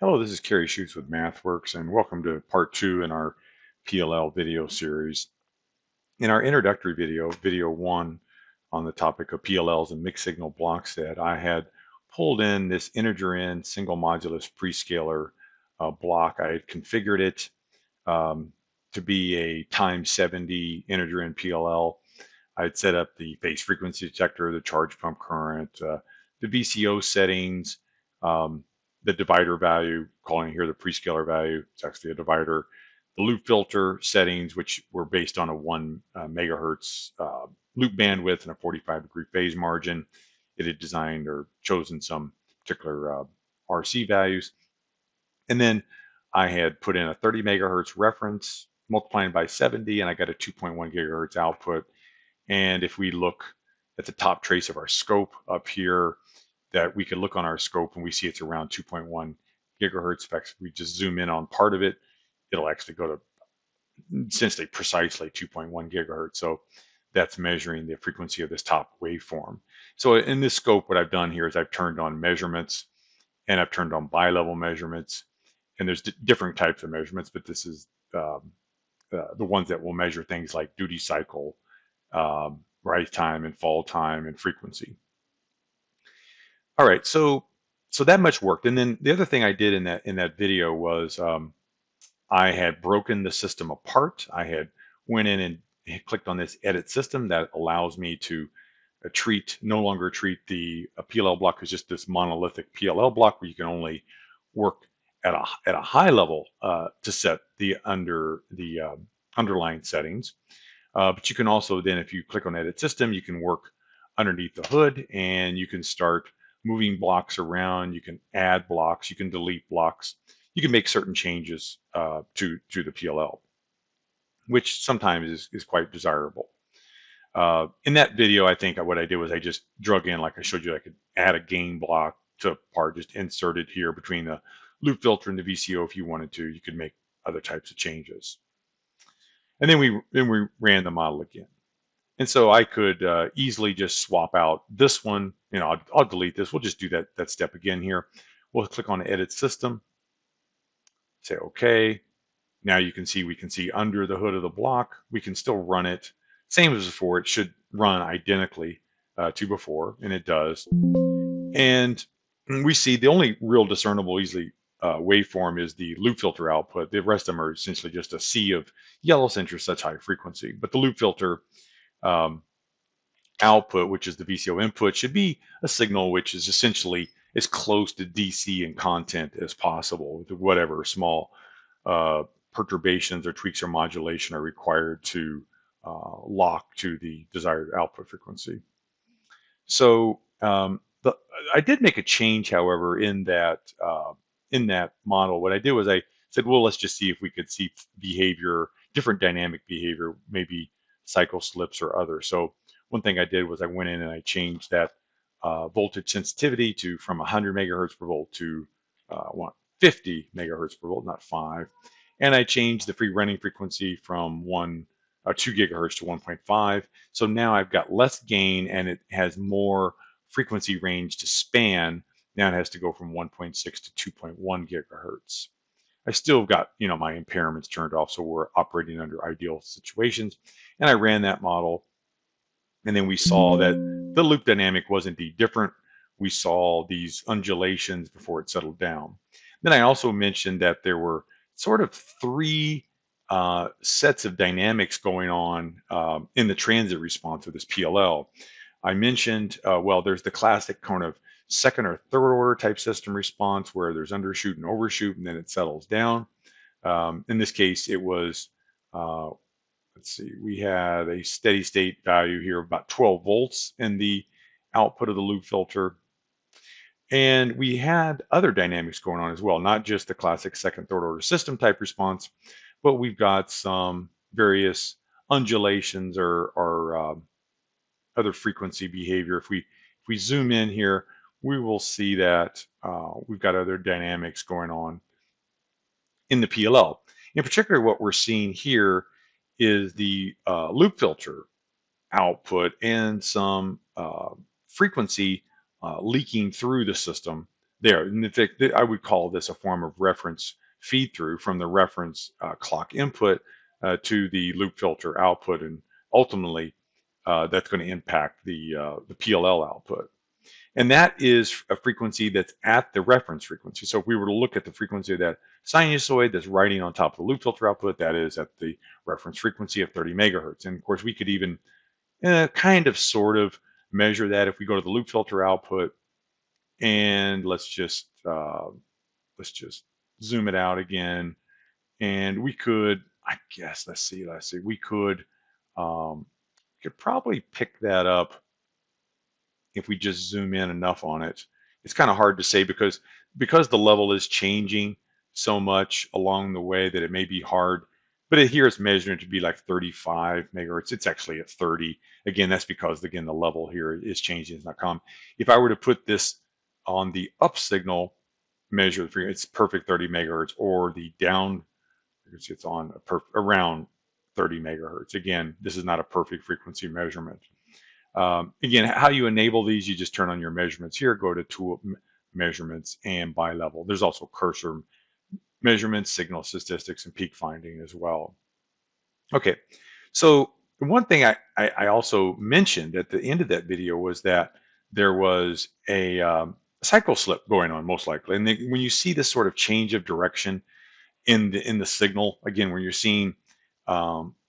Hello, this is Kerry with MathWorks, and welcome to part 2 in our PLL video series. In our introductory video, video 1, on the topic of PLLs and mixed signal Blockset, I had pulled in this integer in single modulus prescaler block. I had configured it um, to be a times 70 integer in PLL. I had set up the phase frequency detector, the charge pump current, the VCO settings, um, the divider value, calling here the prescaler value. It's actually a divider. The loop filter settings, which were based on a 1 megahertz loop bandwidth and a 45-degree phase margin. It had designed or chosen some particular RC values. And then I had put in a 30 megahertz reference, multiplying by 70, and I got a 2.1 gigahertz output. And if we look at the top trace of our scope up here, that we could look on our scope and we see it's around 2.1 gigahertz. In fact, if we just zoom in on part of it, it'll actually go to essentially precisely 2.1 gigahertz. So that's measuring the frequency of this top waveform. So in this scope, what I've done here is I've turned on measurements and I've turned on bi-level measurements. And there's different types of measurements, but this is the ones that will measure things like duty cycle, rise time and fall time and frequency. All right, so that much worked. And then the other thing I did in that video was I had broken the system apart. I had went in and clicked on this edit system that allows me to no longer treat the PLL block as just this monolithic PLL block where you can only work at a high level to set the underlying settings. But you can also then, if you click on edit system, you can work underneath the hood and you can start moving blocks around. You can add blocks, you can delete blocks, you can make certain changes to the PLL, which sometimes is quite desirable. In that video, I think what I did was I just drug in, like I showed you, I could add a gain block to part, just insert it here between the loop filter and the VCO if you wanted to. You could make other types of changes. And then we ran the model again. And so I could easily just swap out this one. I'll delete this. We'll just do that step again here. We'll click on Edit System, say OK. Now we can see under the hood of the block. We can still run it. Same as before. It should run identically to before, and it does. And we see the only real discernible easily waveform is the loop filter output. The rest of them are essentially just a sea of yellow since you're such high frequency. But the loop filter output, which is the VCO input, should be a signal which is essentially as close to DC in content as possible, with whatever small perturbations or tweaks or modulation are required to lock to the desired output frequency. So I did make a change, however, in that model. What I did was I said, well, let's just see if we could see behavior, different dynamic behavior, maybe cycle slips or other. So one thing I did was I went in and I changed that voltage sensitivity from 100 megahertz per volt to 50 megahertz per volt, not 5. And I changed the free running frequency from 2 gigahertz to 1.5. So now I've got less gain and it has more frequency range to span. Now it has to go from 1.6 to 2.1 gigahertz. I still got my impairments turned off, so we're operating under ideal situations. And I ran that model, and then we saw that the loop dynamic was indeed different. We saw these undulations before it settled down. Then I also mentioned that there were sort of 3 sets of dynamics going on in the transit response of this PLL. I mentioned, well, there's the classic kind of second or third order type system response where there's undershoot and overshoot and then it settles down. In this case, it was, let's see, we had a steady state value here of about 12 volts in the output of the loop filter. And we had other dynamics going on as well, not just the classic second, third order system type response, but we've got some various undulations or other frequency behavior. If we zoom in here, we will see that we've got other dynamics going on in the PLL. In particular, what we're seeing here is the loop filter output and some frequency leaking through the system there. And in fact, I would call this a form of reference feed through from the reference clock input to the loop filter output, and ultimately that's going to impact the PLL output. And that is a frequency that's at the reference frequency. So if we were to look at the frequency of that sinusoid that's riding on top of the loop filter output, that is at the reference frequency of 30 megahertz. And of course, we could even kind of sort of measure that if we go to the loop filter output, and let's just zoom it out again, and we could, I guess, let's see, we could probably pick that up if we just zoom in enough on it. It's kind of hard to say because the level is changing so much along the way that it may be hard. But here it's measuring to be like 35 megahertz. It's actually at 30. Again, that's because, again, the level here is changing. It's not common. If I were to put this on the up signal, measure the frequency, it's perfect 30 megahertz, or the down frequency, it's on around 30 megahertz. Again, this is not a perfect frequency measurement. Again, how you enable these, you just turn on your measurements here, go to tool measurements and by level. There's also cursor measurements, signal statistics, and peak finding as well. Okay, so one thing I also mentioned at the end of that video was that there was a cycle slip going on, most likely. And when you see this sort of change of direction in the signal, again, when you're seeing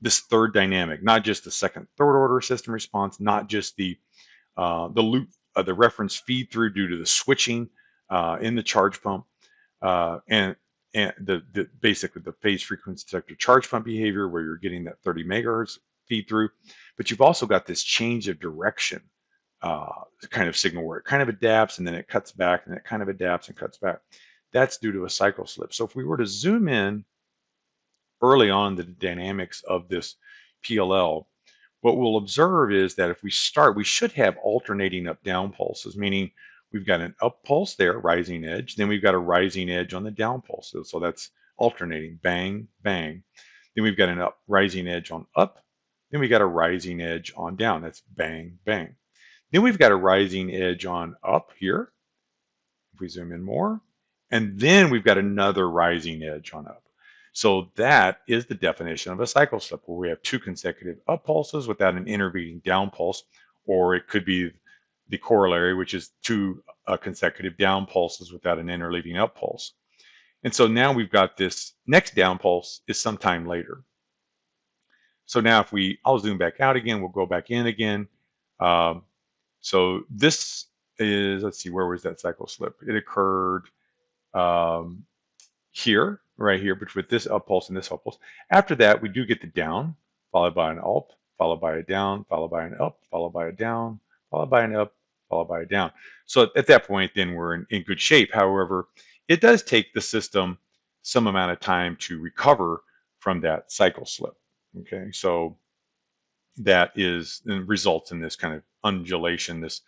this third dynamic, not just the second, third order system response, not just the loop, the reference feed through due to the switching in the charge pump, and basically the phase frequency detector charge pump behavior where you're getting that 30 megahertz feed through, but you've also got this change of direction kind of signal where it kind of adapts and then it cuts back and it kind of adapts and cuts back. That's due to a cycle slip. So if we were to zoom in early on the dynamics of this PLL, what we'll observe is that if we start, we should have alternating up-down pulses, meaning we've got an up pulse there, rising edge, then we've got a rising edge on the down pulses. So that's alternating, bang, bang. Then we've got an up rising edge on up, then we got a rising edge on down, that's bang, bang. Then we've got a rising edge on up here, if we zoom in more, and then we've got another rising edge on up. So that is the definition of a cycle slip, where we have two consecutive up pulses without an intervening down pulse, or it could be the corollary, which is two consecutive down pulses without an interleaving up pulse. And so now we've got this next down pulse is sometime later. So now if I'll zoom back out again, we'll go back in again. So this is, let's see, where was that cycle slip? It occurred here, right here, but with this up pulse and this up pulse. After that, we do get the down, followed by an up, followed by a down, followed by an up, followed by a down, followed by an up, followed by a down. So at that point, then we're in good shape. However, it does take the system some amount of time to recover from that cycle slip. Okay, so that results in this kind of undulation, this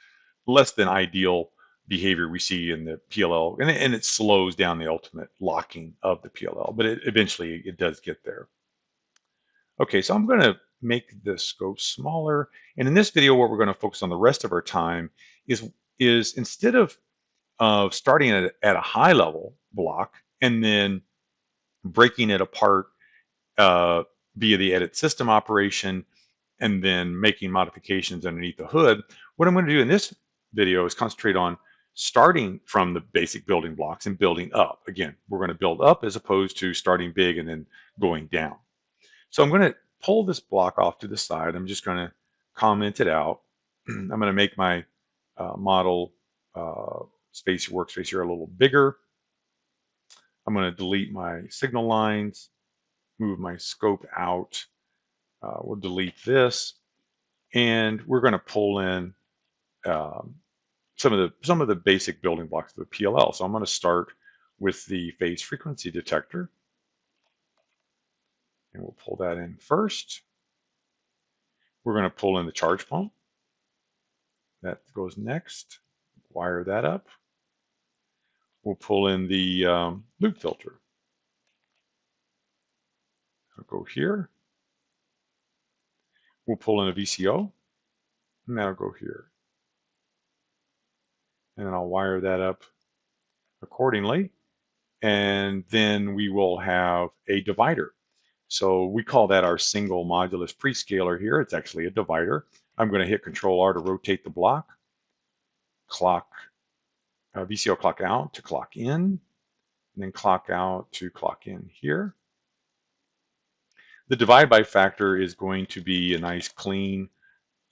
less than ideal behavior we see in the PLL, and it slows down the ultimate locking of the PLL, but eventually it does get there. Okay, so I'm going to make the scope smaller, and in this video, what we're going to focus on the rest of our time is instead of starting at a high level block and then breaking it apart via the edit system operation and then making modifications underneath the hood, what I'm going to do in this video is concentrate on starting from the basic building blocks and building up. Again, we're going to build up as opposed to starting big and then going down. So I'm going to pull this block off to the side. I'm just going to comment it out. I'm going to make my model workspace here a little bigger. I'm going to delete my signal lines, move my scope out. We'll delete this, and we're going to pull in some of the basic building blocks of the PLL. So I'm going to start with the phase frequency detector, and we'll pull that in first. We're going to pull in the charge pump. That goes next. Wire that up. We'll pull in the loop filter. I'll go here. We'll pull in a VCO, and that'll go here. And then I'll wire that up accordingly. And then we will have a divider. So we call that our single modulus prescaler here. It's actually a divider. I'm going to hit Control R to rotate the block, clock VCO clock out to clock in, and then clock out to clock in here. The divide by factor is going to be a nice clean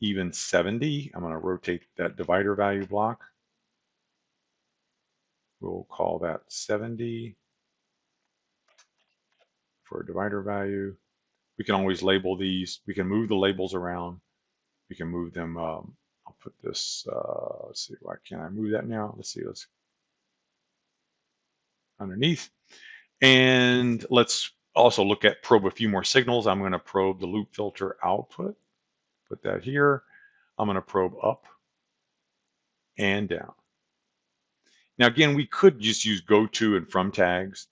even 70. I'm going to rotate that divider value block. We'll call that 70 for a divider value. We can always label these. We can move the labels around. We can move them. I'll put this, let's see, why can't I move that now? Let's see, let's underneath. And let's also look at probe a few more signals. I'm going to probe the loop filter output. Put that here. I'm going to probe up and down. Now, again, we could just use go to and from tags.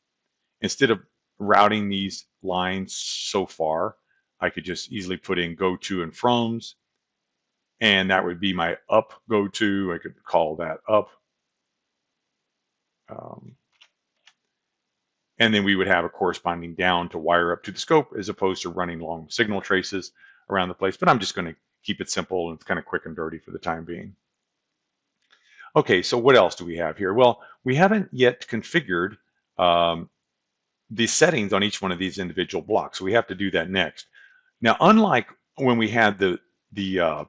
Instead of routing these lines so far, I could just easily put in go to and froms, and that would be my up go to. I could call that up. And then we would have a corresponding down to wire up to the scope, as opposed to running long signal traces around the place. But I'm just going to keep it simple, and it's kind of quick and dirty for the time being. Okay, so what else do we have here? Well, we haven't yet configured the settings on each one of these individual blocks, so we have to do that next. Now, unlike when we had the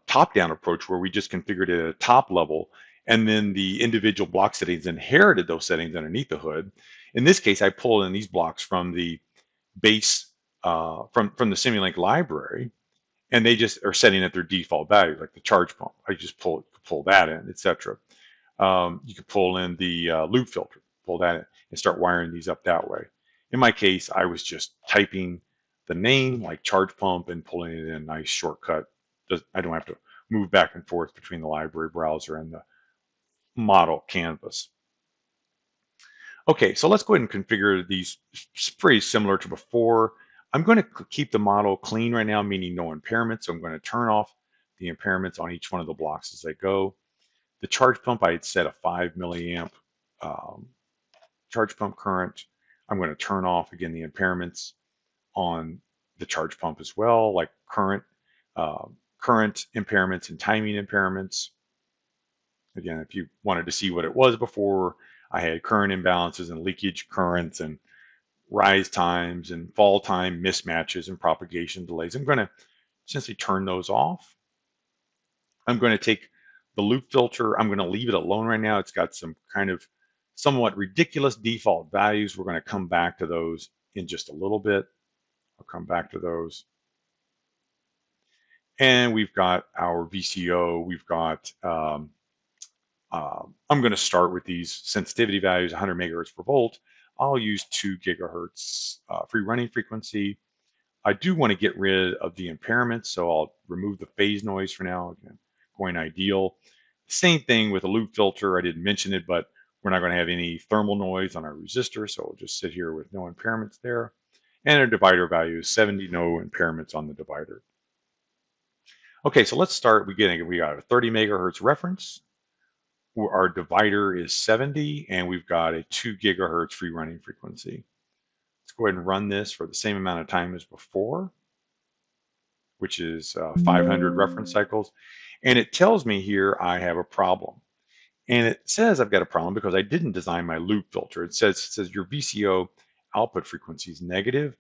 top-down approach where we just configured it at a top level, and then the individual block settings inherited those settings underneath the hood, in this case, I pulled in these blocks from the base, from the Simulink library, and they just are setting at their default value, like the charge pump. I just pull that in, etc. You could pull in the loop filter, pull that in, and start wiring these up that way. In my case, I was just typing the name, like charge pump, and pulling it in a nice shortcut. I don't have to move back and forth between the library browser and the model canvas. Okay, so let's go ahead and configure these pretty similar to before. I'm going to keep the model clean right now, meaning no impairments. So I'm going to turn off the impairments on each one of the blocks as I go. The charge pump, I had set a 5 milliamp charge pump current. I'm going to turn off, again, the impairments on the charge pump as well, like current impairments and timing impairments. Again, if you wanted to see what it was before, I had current imbalances and leakage currents and rise times and fall time mismatches and propagation delays. I'm going to essentially turn those off. I'm going to take the loop filter. I'm going to leave it alone right now. It's got some kind of somewhat ridiculous default values. We're going to come back to those in just a little bit. I'll come back to those. And we've got our VCO. We've got, I'm going to start with these sensitivity values, 100 megahertz per volt. I'll use 2 gigahertz free running frequency. I do want to get rid of the impairments, so I'll remove the phase noise for now. Again, going ideal. Same thing with a loop filter. I didn't mention it, but we're not going to have any thermal noise on our resistor, so we'll just sit here with no impairments there. And our divider value is 70, no impairments on the divider. Okay, so let's start. We got a 30 megahertz reference. Our divider is 70, and we've got a 2 gigahertz free running frequency. Let's go ahead and run this for the same amount of time as before, which is 500 reference cycles. And it tells me here I have a problem. And it says I've got a problem because I didn't design my loop filter. It says your VCO output frequency is negative,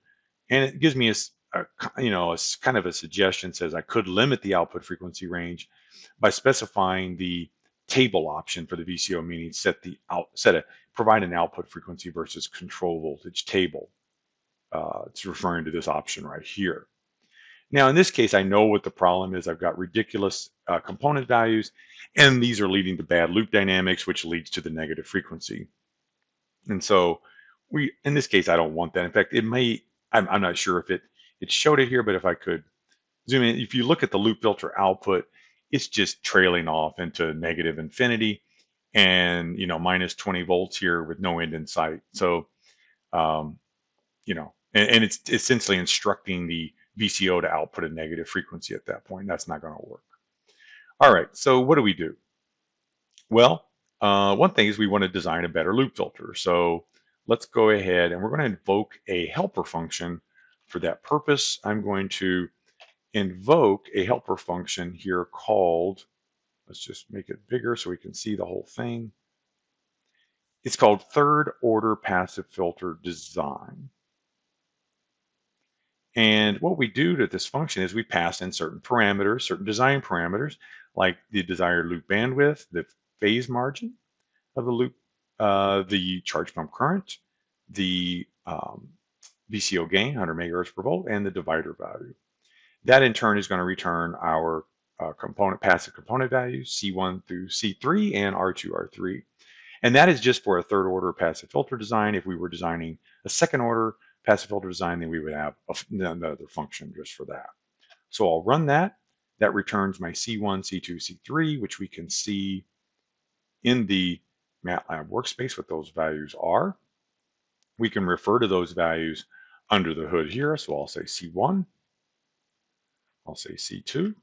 and it gives me a kind of a suggestion. Says I could limit the output frequency range by specifying the table option for the VCO, meaning provide an output frequency versus control voltage table. It's referring to this option right here. Now, in this case, I know what the problem is. I've got ridiculous component values, and these are leading to bad loop dynamics, which leads to the negative frequency. And so in this case, I don't want that. In fact, it may, I'm not sure if it showed it here, but if I could zoom in, if you look at the loop filter output, it's just trailing off into negative infinity and, minus 20 volts here with no end in sight. So, and it's essentially instructing the VCO to output a negative frequency at that point. That's not going to work. All right, so what do we do? Well, One thing is we want to design a better loop filter. So let's go ahead and we're going to invoke a helper function. For that purpose, I'm going to invoke a helper function here called, let's just make it bigger so we can see the whole thing. It's called third order passive filter design. And what we do to this function is we pass in certain parameters, certain design parameters, like the desired loop bandwidth, the phase margin of the loop, the charge pump current, the VCO gain, 100 megahertz per volt, and the divider value. That in turn is going to return our passive component values, C1 through C3 and R2, R3. And that is just for a third order passive filter design. If we were designing a second order passive filter design, then we would have another function just for that. So I'll run that. That returns my C1, C2, C3, which we can see in the MATLAB workspace what those values are. We can refer to those values under the hood here. So I'll say C1, I'll say C2,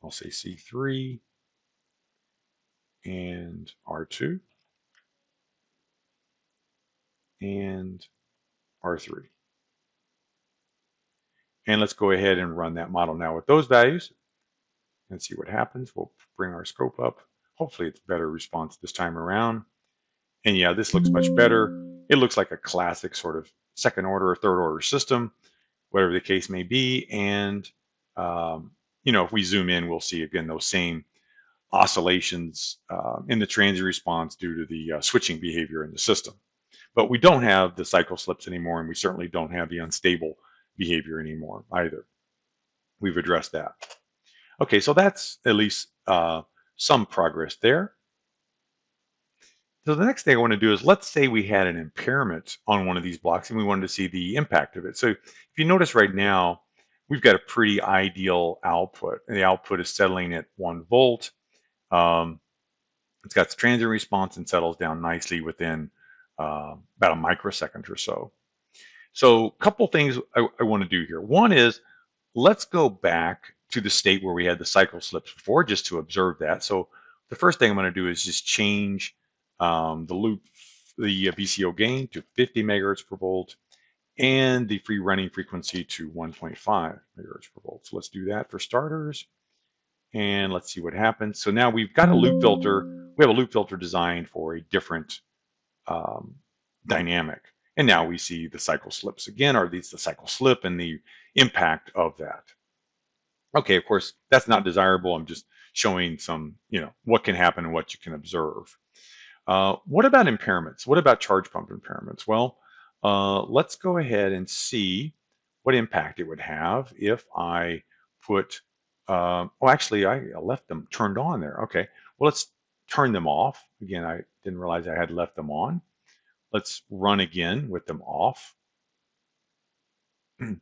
I'll say C3, and R2, and R3. And let's go ahead and run that model now with those values and see what happens. We'll bring our scope up. Hopefully it's better response this time around. And yeah, this looks much better. It looks like a classic sort of second order or third order system, whatever the case may be. And, if we zoom in, we'll see again those same oscillations in the transient response due to the switching behavior in the system. But we don't have the cycle slips anymore, and we certainly don't have the unstable behavior anymore either. We've addressed that. Okay, so that's at least some progress there. So the next thing I want to do is, let's say we had an impairment on one of these blocks and we wanted to see the impact of it. So if you notice right now, we've got a pretty ideal output. And the output is settling at 1 volt. It's got the transient response and settles down nicely within about a microsecond or so. So a couple things I want to do here. One is, let's go back to the state where we had the cycle slips before, just to observe that. So the first thing I'm going to do is just change the VCO gain to 50 megahertz per volt and the free running frequency to 1.5 megahertz per volt. So let's do that for starters. And let's see what happens. So now we've got a loop filter. We have a loop filter designed for a different dynamic. And now we see the cycle slips again, or at least the cycle slip and the impact of that. Okay, of course, that's not desirable. I'm just showing some, what can happen and what you can observe. What about impairments? What about charge pump impairments? Well, let's go ahead and see what impact it would have if I put, actually, I left them turned on there. Okay, well, let's turn them off. Again, I didn't realize I had left them on. Let's run again with them off. And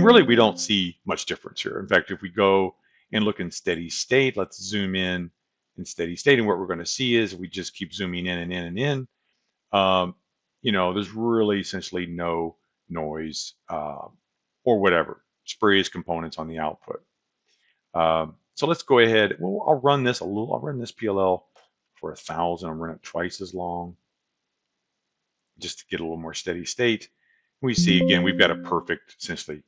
really, we don't see much difference here. In fact, if we go and look in steady state, let's zoom in steady state. And what we're going to see is we just keep zooming in and in and in. There's really essentially no noise or whatever, spurious components on the output. So let's go ahead. Well, I'll run this I'll run this PLL for 1,000. I'll run it twice as long, just to get a little more steady state. We see again, we've got a perfect, essentially,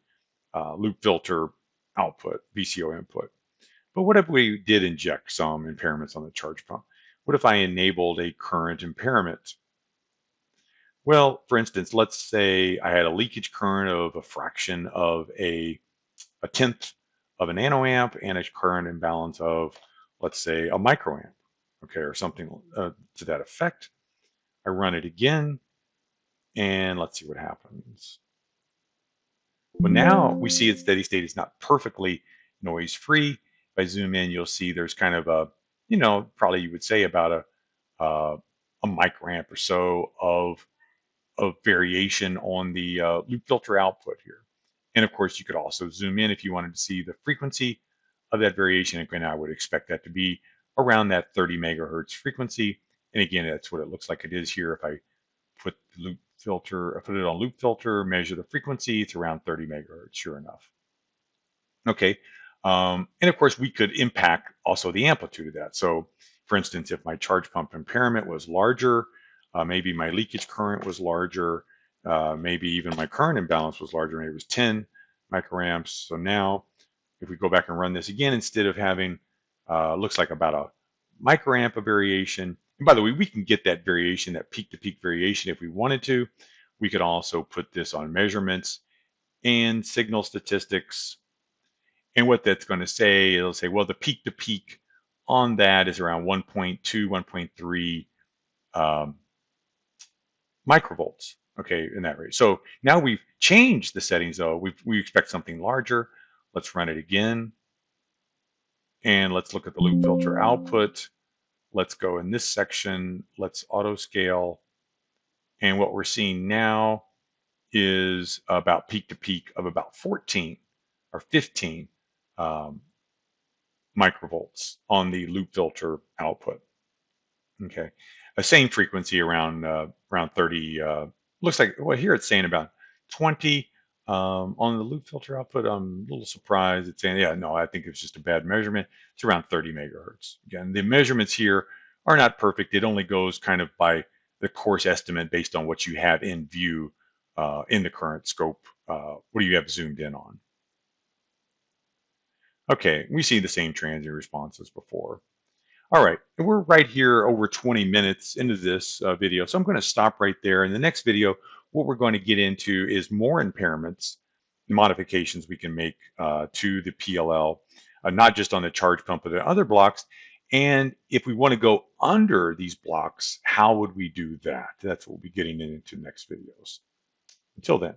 loop filter output, VCO input. But what if we did inject some impairments on the charge pump? What if I enabled a current impairment? Well, for instance, let's say I had a leakage current of a fraction of a tenth of a nanoamp and a current imbalance of, let's say, a microamp, okay, or something to that effect. I run it again, and let's see what happens. Well, now we see at steady state it's not perfectly noise-free. If I zoom in, you'll see there's kind of a, probably you would say about a microamp or so of variation on the loop filter output here. And of course, you could also zoom in if you wanted to see the frequency of that variation. Again, I would expect that to be around that 30 megahertz frequency. And again, that's what it looks like it is here. If I put the loop filter, put it on loop filter, measure the frequency, it's around 30 megahertz, sure enough. Okay, and of course we could impact also the amplitude of that. So For instance, if my charge pump impairment was larger, maybe my leakage current was larger, maybe even my current imbalance was larger, maybe it was 10 microamps. So now if we go back and run this again, instead of having, looks like about a microamp of variation. And by the way, we can get that variation, that peak-to-peak variation if we wanted to. We could also put this on measurements and signal statistics. And what that's going to say, it'll say, well, the peak-to-peak on that is around 1.2, 1.3 microvolts, okay, in that rate. So now we've changed the settings, though. We expect something larger. Let's run it again. And let's look at the loop filter output. Let's go in this section. Let's auto scale. And what we're seeing now is about peak to peak of about 14 or 15 microvolts on the loop filter output. Okay, the same frequency around 30. Looks like, well, here it's saying about 20 on the loop filter output. I'm a little surprised. It's saying, yeah, no, I think it's just a bad measurement. It's around 30 megahertz. Again, the measurements here are not perfect. It only goes kind of by the coarse estimate based on what you have in view in the current scope. What do you have zoomed in on? Okay, we see the same transient responses before. All right, and we're right here over 20 minutes into this video, so I'm going to stop right there. In the next video, what we're going to get into is more impairments, modifications we can make to the PLL, not just on the charge pump, but the other blocks. And if we want to go under these blocks, how would we do that? That's what we'll be getting into next videos. Until then.